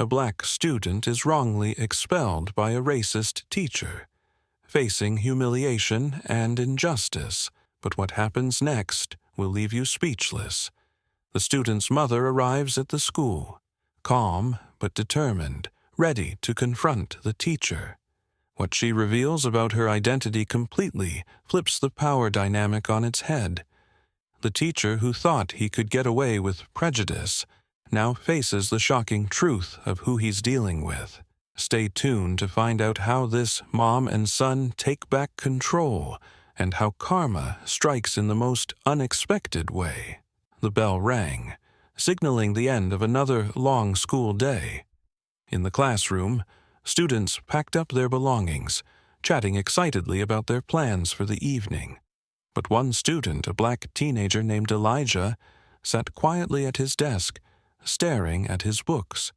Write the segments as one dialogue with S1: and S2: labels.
S1: a black student is wrongly expelled by a racist teacher, facing humiliation and injustice. But what happens next will leave you speechless. The student's mother arrives at the school, calm but determined, ready to confront the teacher. What she reveals about her identity completely flips the power dynamic on its head. The teacher who thought he could get away with prejudice now faces the shocking truth of who he's dealing with. Stay tuned to find out how this mom and son take back control and how karma strikes in the most unexpected way. The bell rang, signaling the end of another long school day. In the classroom, students packed up their belongings, chatting excitedly about their plans for the evening. But one student, a black teenager named Elijah, sat quietly at his desk, staring at his books.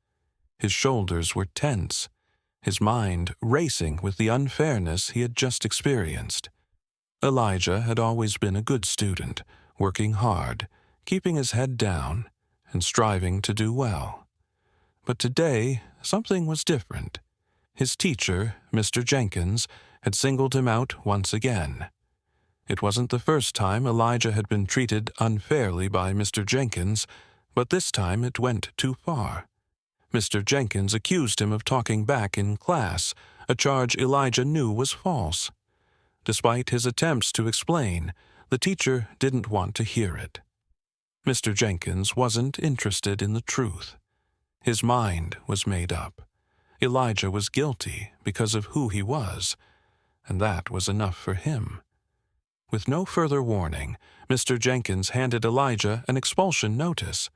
S1: His shoulders were tense, his mind racing with the unfairness he had just experienced. Elijah had always been a good student, working hard, keeping his head down, and striving to do well. But today, something was different. His teacher, Mr. Jenkins, had singled him out once again. It wasn't the first time Elijah had been treated unfairly by Mr. Jenkins, but this time it went too far. Mr. Jenkins accused him of talking back in class, a charge Elijah knew was false. Despite his attempts to explain, the teacher didn't want to hear it. Mr. Jenkins wasn't interested in the truth. His mind was made up. Elijah was guilty because of who he was, and that was enough for him. With no further warning, Mr. Jenkins handed Elijah an expulsion notice.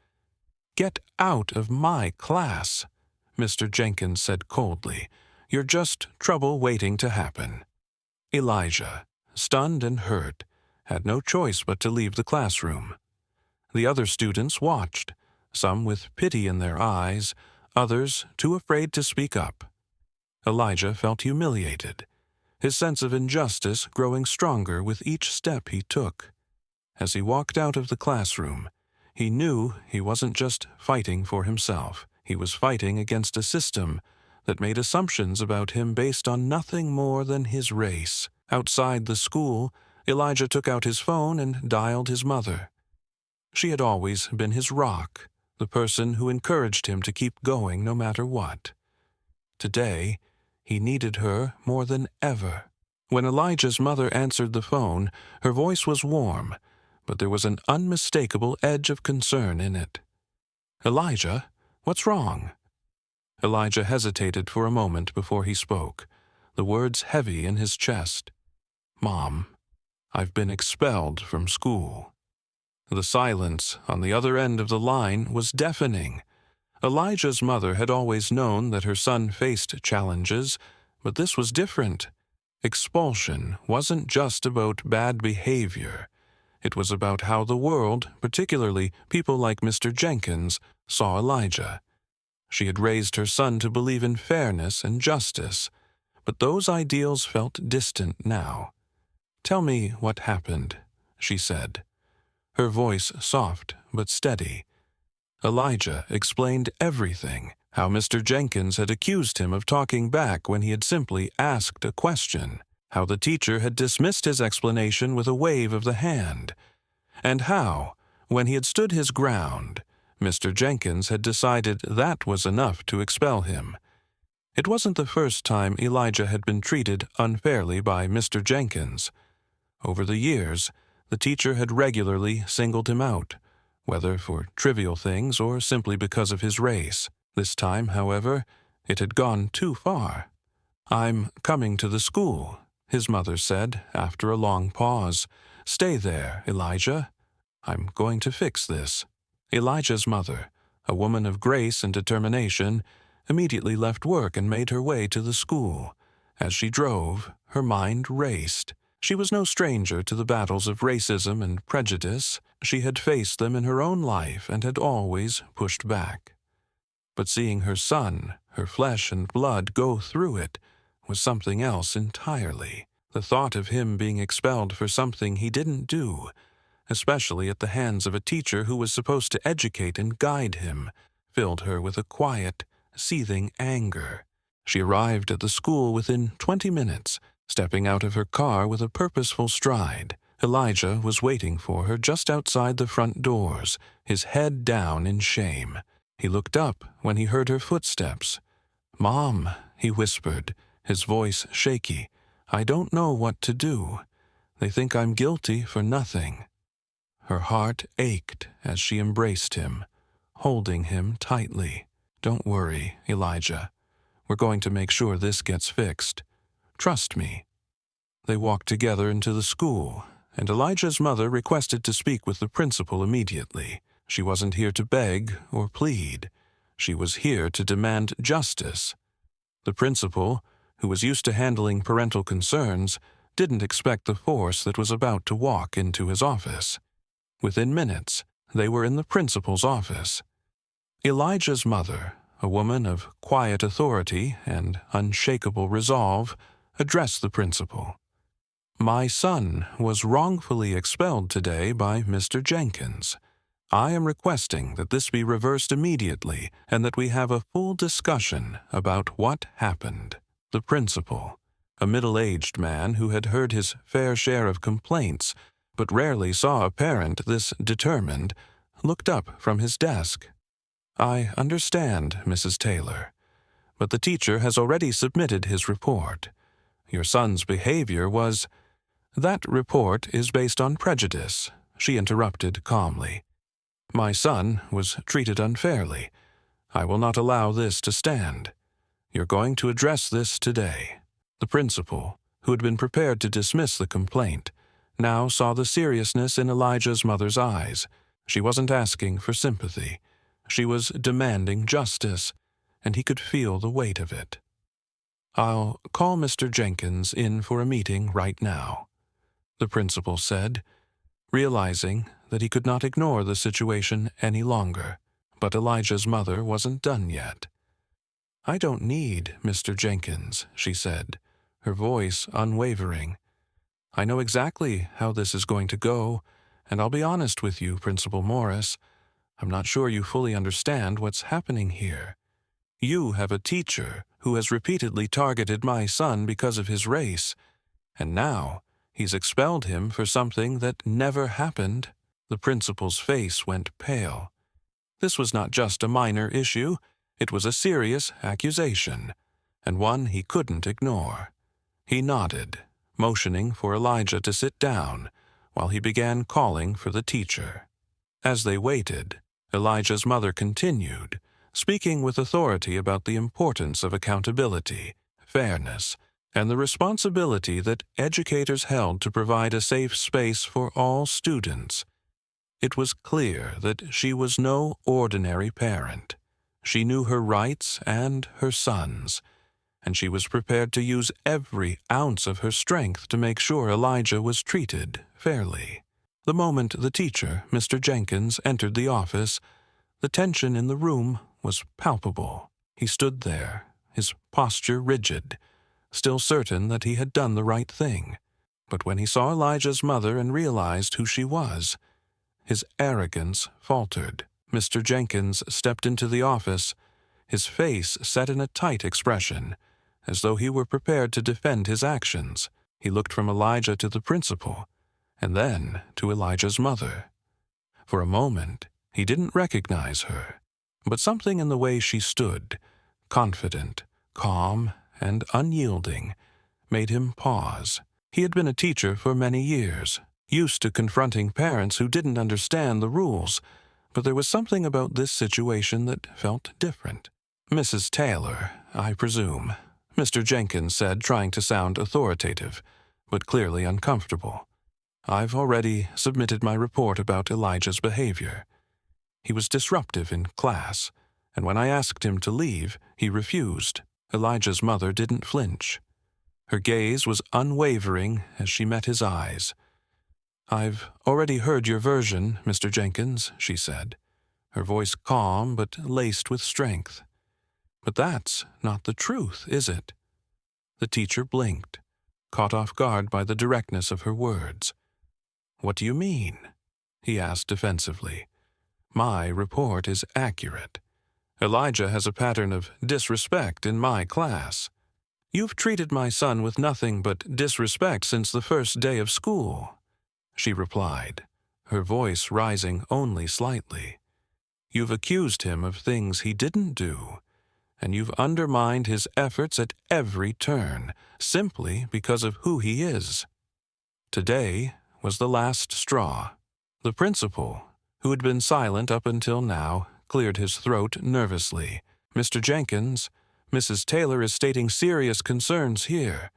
S1: "Get out of my class," Mr. Jenkins said coldly. "You're just trouble waiting to happen." Elijah, stunned and hurt, had no choice but to leave the classroom. The other students watched, some with pity in their eyes, others too afraid to speak up. Elijah felt humiliated, his sense of injustice growing stronger with each step he took. As he walked out of the classroom, he knew he wasn't just fighting for himself. He was fighting against a system that made assumptions about him based on nothing more than his race. Outside the school, Elijah took out his phone and dialed his mother. She had always been his rock, the person who encouraged him to keep going no matter what. Today, he needed her more than ever. When Elijah's mother answered the phone, her voice was warm, but there was an unmistakable edge of concern in it. "Elijah, what's wrong?" Elijah hesitated for a moment before he spoke, the words heavy in his chest. "Mom, I've been expelled from school." The silence on the other end of the line was deafening. Elijah's mother had always known that her son faced challenges, but this was different. Expulsion wasn't just about bad behavior. It was about how the world, particularly people like Mr. Jenkins, saw Elijah. She had raised her son to believe in fairness and justice, but those ideals felt distant now. "Tell me what happened," she said, her voice soft but steady. Elijah explained everything, how Mr. Jenkins had accused him of talking back when he had simply asked a question, how the teacher had dismissed his explanation with a wave of the hand, and how, when he had stood his ground, Mr. Jenkins had decided that was enough to expel him. It wasn't the first time Elijah had been treated unfairly by Mr. Jenkins. Over the years, the teacher had regularly singled him out, whether for trivial things or simply because of his race. This time, however, it had gone too far. "I'm coming to the school," his mother said after a long pause. "Stay there, Elijah. I'm going to fix this." Elijah's mother, a woman of grace and determination, immediately left work and made her way to the school. As she drove, her mind raced. She was no stranger to the battles of racism and prejudice. She had faced them in her own life and had always pushed back. But seeing her son, her flesh and blood, go through it was something else entirely. The thought of him being expelled for something he didn't do, especially at the hands of a teacher who was supposed to educate and guide him, filled her with a quiet, seething anger. She arrived at the school within 20 minutes, stepping out of her car with a purposeful stride. Elijah was waiting for her just outside the front doors, his head down in shame. He looked up when he heard her footsteps. "Mom," he whispered, his voice shaky, "I don't know what to do. They think I'm guilty for nothing." Her heart ached as she embraced him, holding him tightly. "Don't worry, Elijah. We're going to make sure this gets fixed. Trust me." They walked together into the school, and Elijah's mother requested to speak with the principal immediately. She wasn't here to beg or plead. She was here to demand justice. The principal, who was used to handling parental concerns, didn't expect the force that was about to walk into his office. Within minutes, they were in the principal's office. Elijah's mother, a woman of quiet authority and unshakable resolve, addressed the principal. "My son was wrongfully expelled today by Mr. Jenkins. I am requesting that this be reversed immediately and that we have a full discussion about what happened." The principal, a middle-aged man who had heard his fair share of complaints but rarely saw a parent this determined, looked up from his desk. "I understand, Mrs. Taylor, but the teacher has already submitted his report. Your son's behavior was—" "That report is based on prejudice," she interrupted calmly. "My son was treated unfairly. I will not allow this to stand. You're going to address this today." The principal, who had been prepared to dismiss the complaint, now saw the seriousness in Elijah's mother's eyes. She wasn't asking for sympathy. She was demanding justice, and he could feel the weight of it. "I'll call Mr. Jenkins in for a meeting right now," the principal said, realizing that he could not ignore the situation any longer. But Elijah's mother wasn't done yet. "I don't need Mr. Jenkins," she said, her voice unwavering. "I know exactly how this is going to go, and I'll be honest with you, Principal Morris. I'm not sure you fully understand what's happening here. You have a teacher who has repeatedly targeted my son because of his race, and now he's expelled him for something that never happened." The principal's face went pale. This was not just a minor issue, it was a serious accusation, and one he couldn't ignore. He nodded, motioning for Elijah to sit down, while he began calling for the teacher. As they waited, Elijah's mother continued, speaking with authority about the importance of accountability, fairness, and the responsibility that educators held to provide a safe space for all students. It was clear that she was no ordinary parent. She knew her rights and her son's, and she was prepared to use every ounce of her strength to make sure Elijah was treated fairly. The moment the teacher, Mr. Jenkins, entered the office, the tension in the room was palpable. He stood there, his posture rigid, still certain that he had done the right thing. But when he saw Elijah's mother and realized who she was, his arrogance faltered. Mr. Jenkins stepped into the office, his face set in a tight expression, as though he were prepared to defend his actions. He looked from Elijah to the principal, and then to Elijah's mother. For a moment, he didn't recognize her, but something in the way she stood, confident, calm, and unyielding, made him pause. He had been a teacher for many years, used to confronting parents who didn't understand the rules, but there was something about this situation that felt different. "Mrs. Taylor, I presume," Mr. Jenkins said, trying to sound authoritative, but clearly uncomfortable. "I've already submitted my report about Elijah's behavior. He was disruptive in class, and when I asked him to leave, he refused." Elijah's mother didn't flinch. Her gaze was unwavering as she met his eyes. "I've already heard your version, Mr. Jenkins," she said, her voice calm but laced with strength. "But that's not the truth, is it?" The teacher blinked, caught off guard by the directness of her words. "What do you mean?" he asked defensively. "My report is accurate. Elijah has a pattern of disrespect in my class. You've treated my son with nothing but disrespect since the first day of school, she replied, her voice rising only slightly. You've accused him of things he didn't do, and you've undermined his efforts at every turn, simply because of who he is. Today was the last straw. The principal, who had been silent up until now, cleared his throat nervously. Mr. Jenkins, Mrs. Taylor is stating serious concerns here.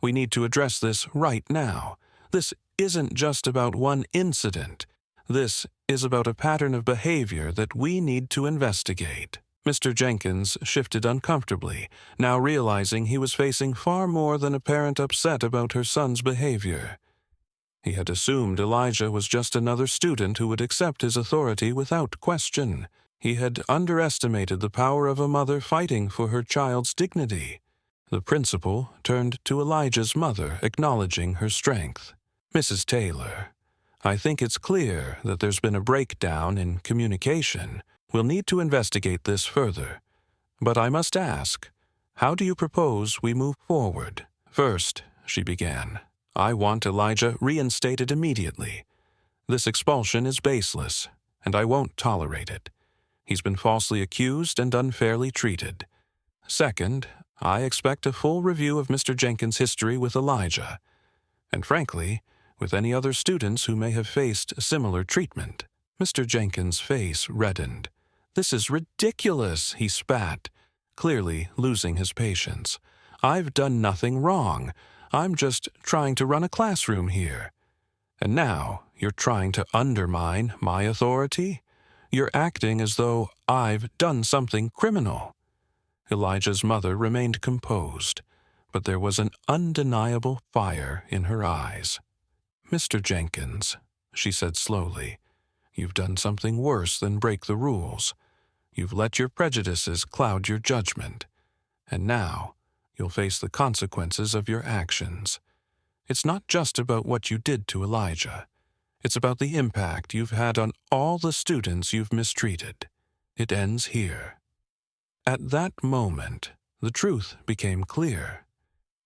S1: We need to address this right now. This isn't just about one incident. This is about a pattern of behavior that we need to investigate. Mr. Jenkins shifted uncomfortably, now realizing he was facing far more than a parent upset about her son's behavior. He had assumed Elijah was just another student who would accept his authority without question. He had underestimated the power of a mother fighting for her child's dignity. The principal turned to Elijah's mother, acknowledging her strength. Mrs. Taylor, I think it's clear that there's been a breakdown in communication. We'll need to investigate this further. But I must ask, how do you propose we move forward? First, she began, I want Elijah reinstated immediately. This expulsion is baseless, and I won't tolerate it. He's been falsely accused and unfairly treated. Second, I expect a full review of Mr. Jenkins' history with Elijah, and frankly, with any other students who may have faced similar treatment. Mr. Jenkins' face reddened. This is ridiculous, he spat, clearly losing his patience. I've done nothing wrong. I'm just trying to run a classroom here. And now you're trying to undermine my authority? You're acting as though I've done something criminal. Elijah's mother remained composed, but there was an undeniable fire in her eyes. Mr. Jenkins, she said slowly, you've done something worse than break the rules. You've let your prejudices cloud your judgment, and now you'll face the consequences of your actions. It's not just about what you did to Elijah. It's about the impact you've had on all the students you've mistreated. It ends here. At that moment, the truth became clear.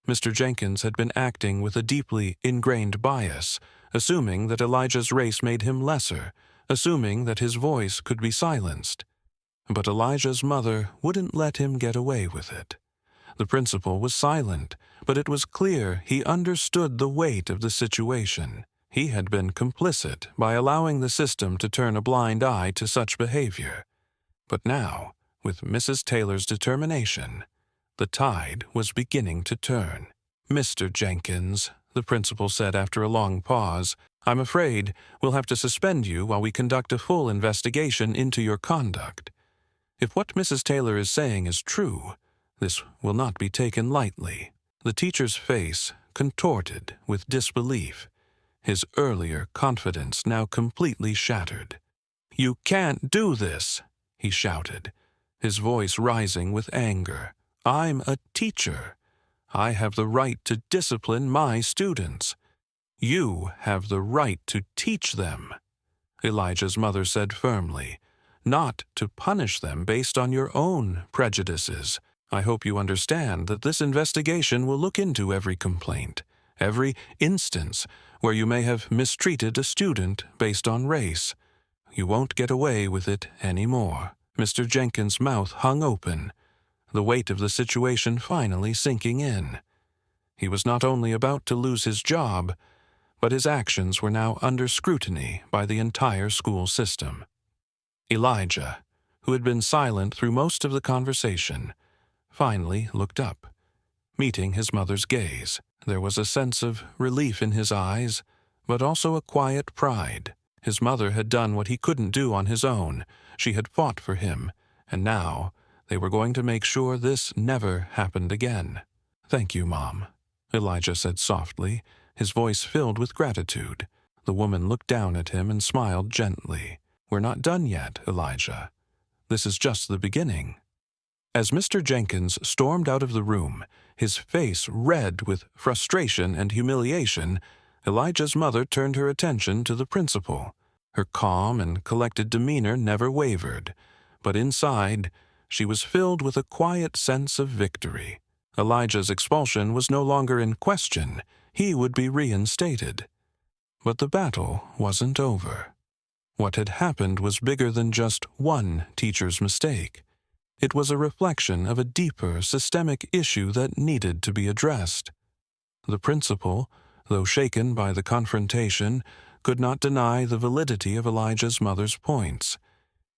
S1: Mr. Jenkins had been acting with a deeply ingrained bias, assuming that Elijah's race made him lesser, assuming that his voice could be silenced. But Elijah's mother wouldn't let him get away with it. The principal was silent, but it was clear he understood the weight of the situation. He had been complicit by allowing the system to turn a blind eye to such behavior. But now, with Mrs. Taylor's determination, the tide was beginning to turn. Mr. Jenkins, the principal said after a long pause, I'm afraid we'll have to suspend you while we conduct a full investigation into your conduct. If what Mrs. Taylor is saying is true, this will not be taken lightly. The teacher's face contorted with disbelief, his earlier confidence now completely shattered. You can't do this, he shouted, his voice rising with anger. I'm a teacher. I have the right to discipline my students. You have the right to teach them, Elijah's mother said firmly, not to punish them based on your own prejudices. I hope you understand that this investigation will look into every complaint, every instance where you may have mistreated a student based on race. You won't get away with it anymore. Mr. Jenkins' mouth hung open, the weight of the situation finally sinking in. He was not only about to lose his job, but his actions were now under scrutiny by the entire school system. Elijah, who had been silent through most of the conversation, finally looked up, meeting his mother's gaze. There was a sense of relief in his eyes, but also a quiet pride. His mother had done what he couldn't do on his own. She had fought for him, and now they were going to make sure this never happened again. Thank you, Mom, Elijah said softly, his voice filled with gratitude. The woman looked down at him and smiled gently. We're not done yet, Elijah. This is just the beginning. As Mr. Jenkins stormed out of the room, his face red with frustration and humiliation, Elijah's mother turned her attention to the principal. Her calm and collected demeanor never wavered, but inside, she was filled with a quiet sense of victory. Elijah's expulsion was no longer in question. He would be reinstated. But the battle wasn't over. What had happened was bigger than just one teacher's mistake. It was a reflection of a deeper, systemic issue that needed to be addressed. The principal, though shaken by the confrontation, could not deny the validity of Elijah's mother's points.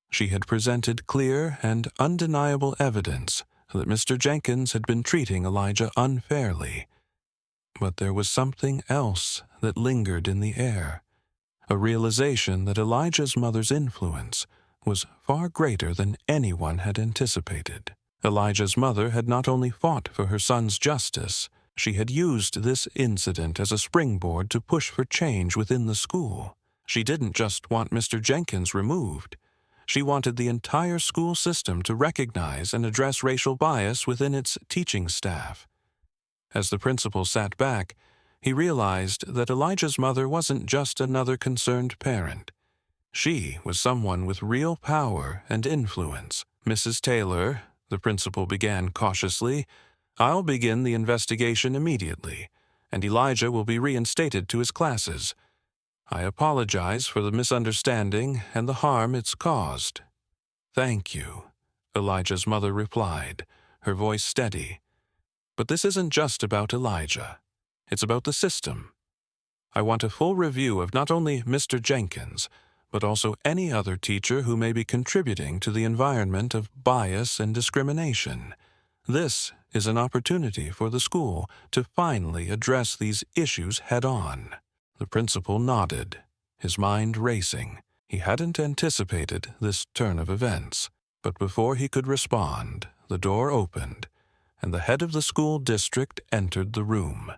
S1: She had presented clear and undeniable evidence that Mr. Jenkins had been treating Elijah unfairly. But there was something else that lingered in the air, a realization that Elijah's mother's influence was far greater than anyone had anticipated. Elijah's mother had not only fought for her son's justice, she had used this incident as a springboard to push for change within the school. She didn't just want Mr. Jenkins removed. She wanted the entire school system to recognize and address racial bias within its teaching staff. As the principal sat back, he realized that Elijah's mother wasn't just another concerned parent. She was someone with real power and influence. "Mrs. Taylor," the principal began cautiously, "I'll begin the investigation immediately, and Elijah will be reinstated to his classes. I apologize for the misunderstanding and the harm it's caused." "Thank you," Elijah's mother replied, her voice steady. "But this isn't just about Elijah. It's about the system. I want a full review of not only Mr. Jenkins, but also any other teacher who may be contributing to the environment of bias and discrimination. This is an opportunity for the school to finally address these issues head-on." The principal nodded, his mind racing. He hadn't anticipated this turn of events, but before he could respond, the door opened, and the head of the school district entered the room.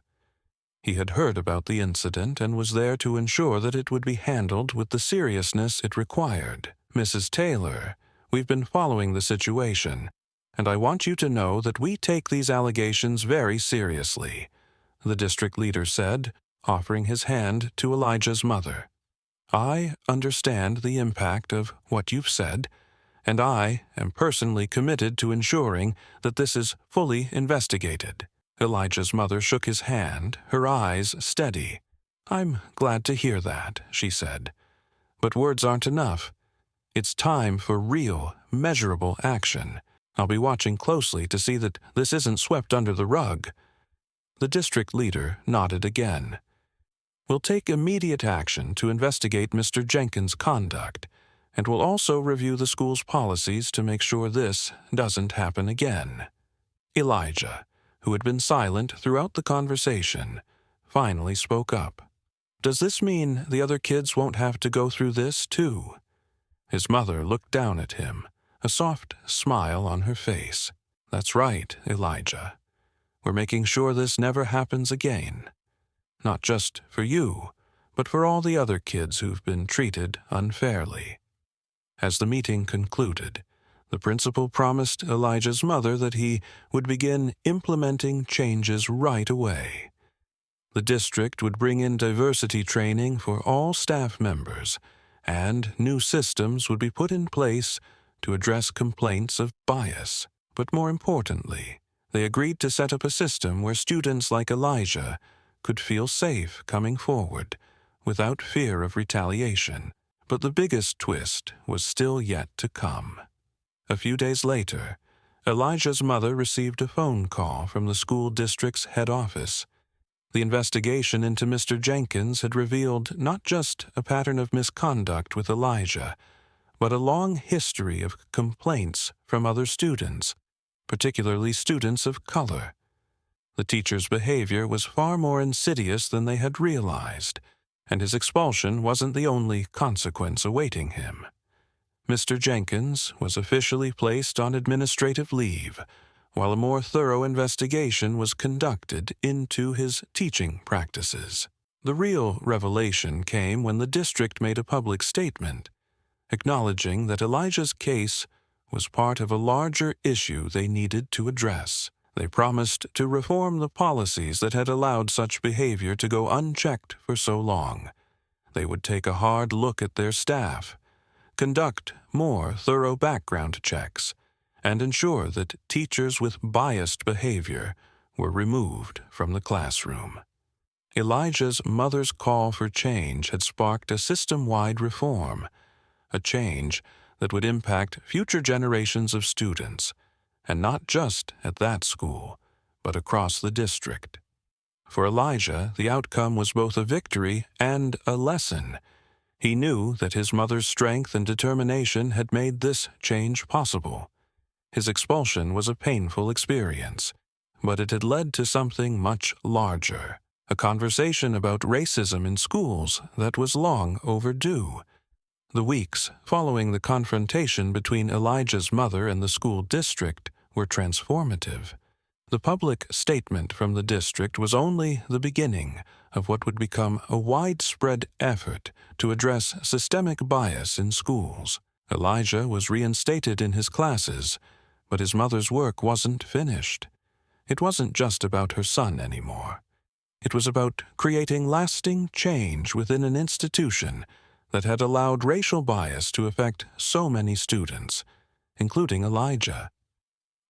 S1: He had heard about the incident and was there to ensure that it would be handled with the seriousness it required. "Mrs. Taylor, we've been following the situation, and I want you to know that we take these allegations very seriously," the district leader said, offering his hand to Elijah's mother. "I understand the impact of what you've said, and I am personally committed to ensuring that this is fully investigated." Elijah's mother shook his hand, her eyes steady. "I'm glad to hear that," she said. "But words aren't enough. It's time for real, measurable action. I'll be watching closely to see that this isn't swept under the rug." The district leader nodded again. "We'll take immediate action to investigate Mr. Jenkins' conduct, and we'll also review the school's policies to make sure this doesn't happen again." Elijah, who had been silent throughout the conversation, finally spoke up. "Does this mean the other kids won't have to go through this, too?" His mother looked down at him, a soft smile on her face. "That's right, Elijah. We're making sure this never happens again. Not just for you, but for all the other kids who've been treated unfairly." As the meeting concluded, the principal promised Elijah's mother that he would begin implementing changes right away. The district would bring in diversity training for all staff members, and new systems would be put in place to address complaints of bias. But more importantly, they agreed to set up a system where students like Elijah could feel safe coming forward without fear of retaliation. But the biggest twist was still yet to come. A few days later, Elijah's mother received a phone call from the school district's head office. The investigation into Mr. Jenkins had revealed not just a pattern of misconduct with Elijah, but a long history of complaints from other students, particularly students of color. The teacher's behavior was far more insidious than they had realized, and his expulsion wasn't the only consequence awaiting him. Mr. Jenkins was officially placed on administrative leave, while a more thorough investigation was conducted into his teaching practices. The real revelation came when the district made a public statement, acknowledging that Elijah's case was part of a larger issue they needed to address. They promised to reform the policies that had allowed such behavior to go unchecked for so long. They would take a hard look at their staff, conduct more thorough background checks, and ensure that teachers with biased behavior were removed from the classroom. Elijah's mother's call for change had sparked a system-wide reform, a change that would impact future generations of students, and not just at that school, but across the district. For Elijah, the outcome was both a victory and a lesson. He knew that his mother's strength and determination had made this change possible. His expulsion was a painful experience, but it had led to something much larger, a conversation about racism in schools that was long overdue. The weeks following the confrontation between Elijah's mother and the school district were transformative. The public statement from the district was only the beginning of what would become a widespread effort to address systemic bias in schools. Elijah was reinstated in his classes, but his mother's work wasn't finished. It wasn't just about her son anymore. It was about creating lasting change within an institution that had allowed racial bias to affect so many students, including Elijah.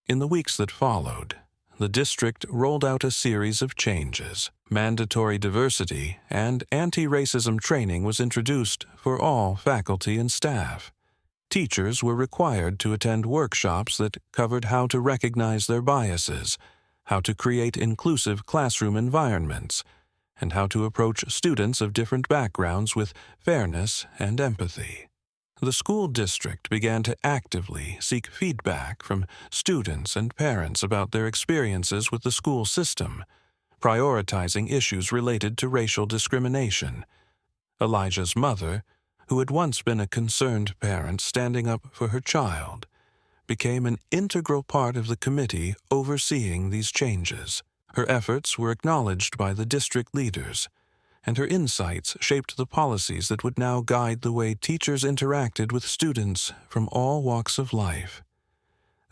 S1: In the weeks that followed, the district rolled out a series of changes. Mandatory diversity and anti-racism training was introduced for all faculty and staff. Teachers were required to attend workshops that covered how to recognize their biases, how to create inclusive classroom environments, and how to approach students of different backgrounds with fairness and empathy. The school district began to actively seek feedback from students and parents about their experiences with the school system, prioritizing issues related to racial discrimination. Elijah's mother, who had once been a concerned parent standing up for her child, became an integral part of the committee overseeing these changes. Her efforts were acknowledged by the district leaders, and her insights shaped the policies that would now guide the way teachers interacted with students from all walks of life.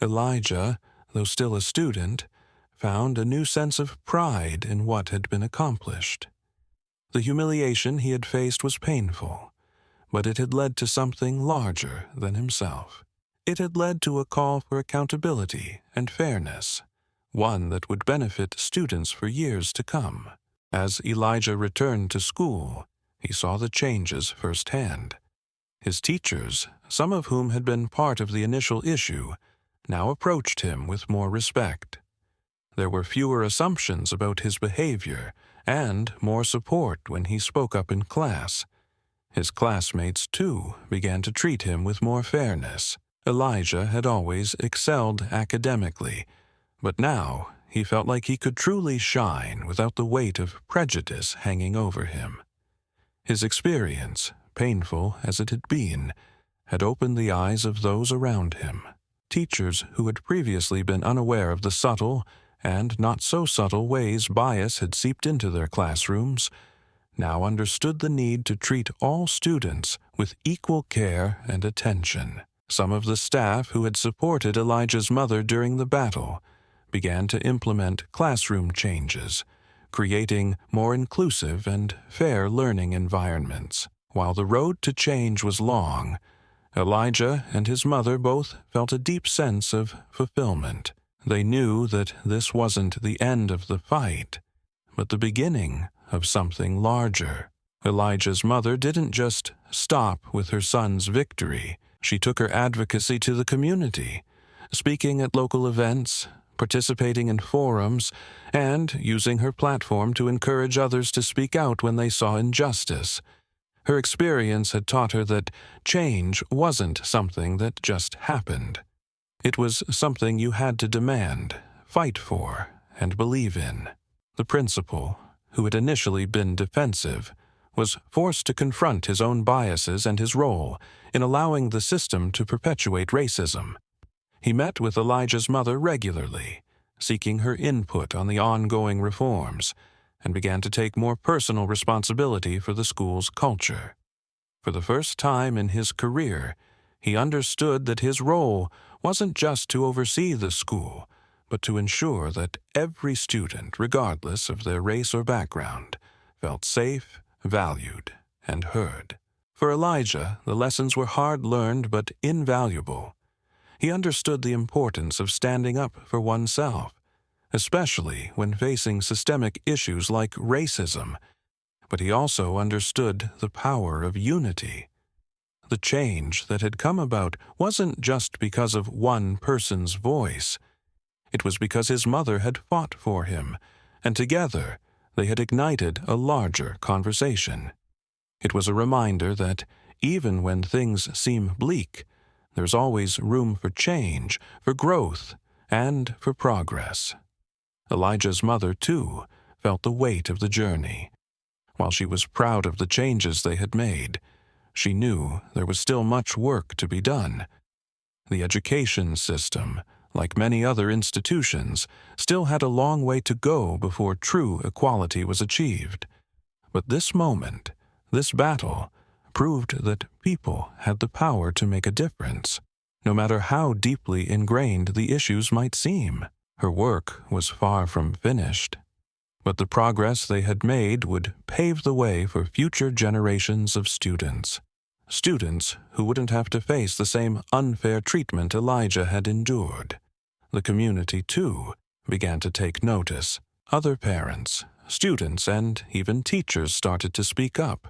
S1: Elijah, though still a student, found a new sense of pride in what had been accomplished. The humiliation he had faced was painful, but it had led to something larger than himself. It had led to a call for accountability and fairness, one that would benefit students for years to come. As Elijah returned to school, he saw the changes firsthand. His teachers, some of whom had been part of the initial issue, now approached him with more respect. There were fewer assumptions about his behavior and more support when he spoke up in class. His classmates, too, began to treat him with more fairness. Elijah had always excelled academically, but now he felt like he could truly shine without the weight of prejudice hanging over him. His experience, painful as it had been, had opened the eyes of those around him. Teachers who had previously been unaware of the subtle and not so subtle ways bias had seeped into their classrooms now understood the need to treat all students with equal care and attention. Some of the staff who had supported Elijah's mother during the battle began to implement classroom changes, creating more inclusive and fair learning environments. While the road to change was long, Elijah and his mother both felt a deep sense of fulfillment. They knew that this wasn't the end of the fight, but the beginning of something larger. Elijah's mother didn't just stop with her son's victory. She took her advocacy to the community, speaking at local events, participating in forums, and using her platform to encourage others to speak out when they saw injustice. Her experience had taught her that change wasn't something that just happened. It was something you had to demand, fight for, and believe in. The principal, who had initially been defensive, was forced to confront his own biases and his role in allowing the system to perpetuate racism. He met with Elijah's mother regularly, seeking her input on the ongoing reforms, and began to take more personal responsibility for the school's culture. For the first time in his career, he understood that his role wasn't just to oversee the school, but to ensure that every student, regardless of their race or background, felt safe, valued, and heard. For Elijah, the lessons were hard-learned but invaluable. He understood the importance of standing up for oneself, especially when facing systemic issues like racism, but he also understood the power of unity. The change that had come about wasn't just because of one person's voice. It was because his mother had fought for him, and together they had ignited a larger conversation. It was a reminder that, even when things seem bleak, there's always room for change, for growth, and for progress. Elijah's mother, too, felt the weight of the journey. While she was proud of the changes they had made, she knew there was still much work to be done. The education system, like many other institutions, still had a long way to go before true equality was achieved. But this moment, this battle, proved that people had the power to make a difference, no matter how deeply ingrained the issues might seem. Her work was far from finished, but the progress they had made would pave the way for future generations of students. Students who wouldn't have to face the same unfair treatment Elijah had endured. The community, too, began to take notice. Other parents, students, and even teachers started to speak up.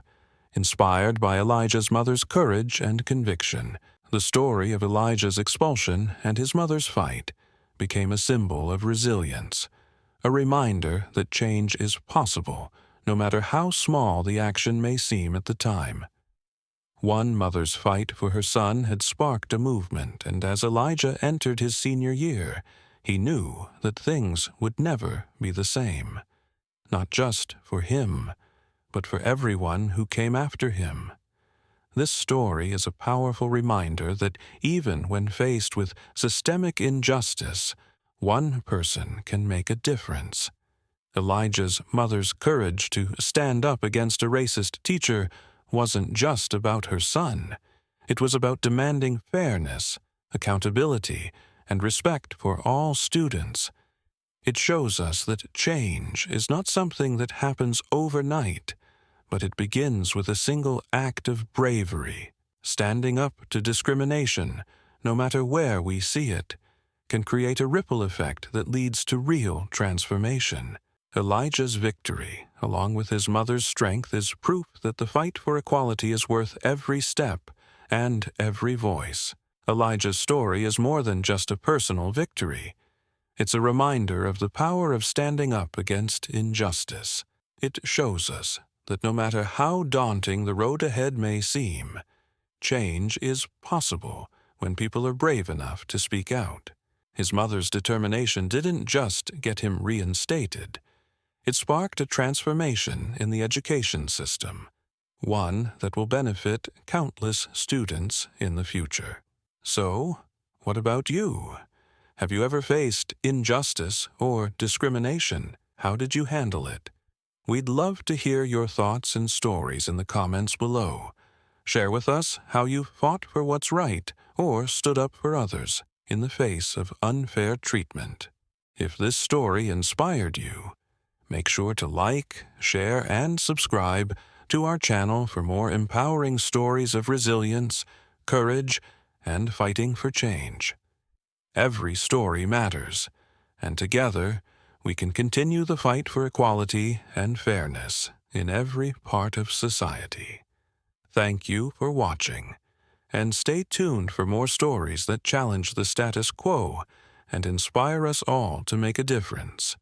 S1: Inspired by Elijah's mother's courage and conviction, the story of Elijah's expulsion and his mother's fight became a symbol of resilience, a reminder that change is possible, no matter how small the action may seem at the time. One mother's fight for her son had sparked a movement, and as Elijah entered his senior year, he knew that things would never be the same. Not just for him, but for everyone who came after him. This story is a powerful reminder that even when faced with systemic injustice, one person can make a difference. Elijah's mother's courage to stand up against a racist teacher wasn't just about her son. It was about demanding fairness, accountability, and respect for all students. It shows us that change is not something that happens overnight, but it begins with a single act of bravery. Standing up to discrimination, no matter where we see it, can create a ripple effect that leads to real transformation. Elijah's victory, along with his mother's strength, is proof that the fight for equality is worth every step and every voice. Elijah's story is more than just a personal victory. It's a reminder of the power of standing up against injustice. It shows us that no matter how daunting the road ahead may seem, change is possible when people are brave enough to speak out. His mother's determination didn't just get him reinstated. It sparked a transformation in the education system, one that will benefit countless students in the future. So, what about you? Have you ever faced injustice or discrimination? How did you handle it? We'd love to hear your thoughts and stories in the comments below. Share with us how you fought for what's right or stood up for others in the face of unfair treatment. If this story inspired you, make sure to like, share, and subscribe to our channel for more empowering stories of resilience, courage, and fighting for change. Every story matters, and together we can continue the fight for equality and fairness in every part of society. Thank you for watching, and stay tuned for more stories that challenge the status quo and inspire us all to make a difference.